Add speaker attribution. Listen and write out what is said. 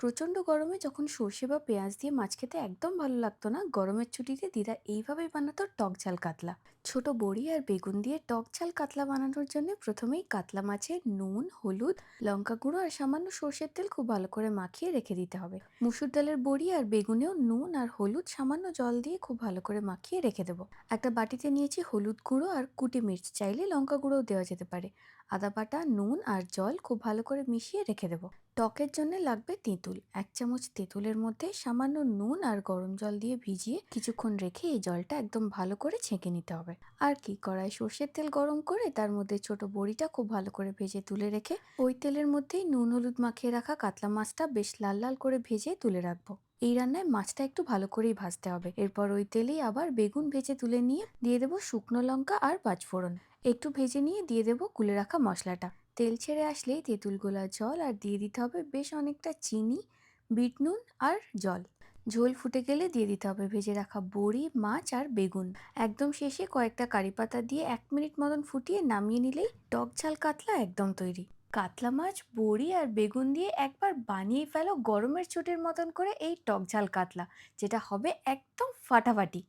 Speaker 1: প্রচণ্ড গরমে যখন সর্ষে বা পেঁয়াজ দিয়ে মাছ খেতে একদম ভালো লাগতো না, গরমের ছুটিতে দিদা এইভাবেই বানাতো টক ঝাল কাতলা। ছোট বড়ি আর বেগুন দিয়ে টক ঝাল কাতলা বানানোর জন্য প্রথমেই কাতলা মাছে নুন, হলুদ, লঙ্কা গুঁড়ো আর সামান্য সর্ষের তেল খুব ভালো করে মাখিয়ে রেখে দিতে হবে। মুসুর ডালের বড়ি আর বেগুনেও নুন আর হলুদ সামান্য জল দিয়ে খুব ভালো করে মাখিয়ে রেখে দেবো। একটা বাটিতে নিয়েছি হলুদ গুঁড়ো আর কুটি মির্চ, চাইলে লঙ্কা গুঁড়োও দেওয়া যেতে পারে। আদা বাটা, নুন আর জল খুব ভালো করে মিশিয়ে রেখে দেবো। টকের জন্য লাগবে তেঁতুল, 1 চামচ তেঁতুলের মধ্যে সামান্য নুন আর গরম জল দিয়ে ভিজিয়ে কিছুক্ষণ রেখে এই জলটা একদম ভালো করে ছেঁকে নিতে হবে। আর কি, কড়াই সর্ষের তেল গরম করে তার মধ্যে ছোট বড়িটা খুব ভালো করে ভেজে তুলে রেখে ওই তেলের মধ্যেই নুন হলুদ মাখিয়ে রাখা কাতলা মাছটা বেশ লাল লাল করে ভেজে তুলে রাখবো। এই রান্নায় মাছটা একটু ভালো করেই ভাজতে হবে। এরপর ওই তেলেই আবার বেগুন ভেজে তুলে নিয়ে দিয়ে দেবো শুকনো লঙ্কা আর পাঁচফোড়ন। একটু ভেজে নিয়ে দিয়ে দেবো গুলে রাখা মশলাটা। তেল ছেড়ে আসলেই তেঁতুল গোলা জল আর দিয়ে দিতে হবে বেশ অনেকটা চিনি, বিট নুন আর জল। ঝোল ফুটে গেলে দিয়ে দিতে হবে ভেজে রাখা বড়ি, মাছ আর বেগুন। একদম শেষে কয়েকটা কারি পাতা দিয়ে 1 মিনিট মতন ফুটিয়ে নামিয়ে নিলেই টক ঝাল কাতলা একদম তৈরি। কাতলা মাছ, বড়ি আর বেগুন দিয়ে একবার বানিয়ে ফেলো গরমের চোটের মতন করে এই টক ঝাল কাতলা, যেটা হবে একদম ফাটাফাটি।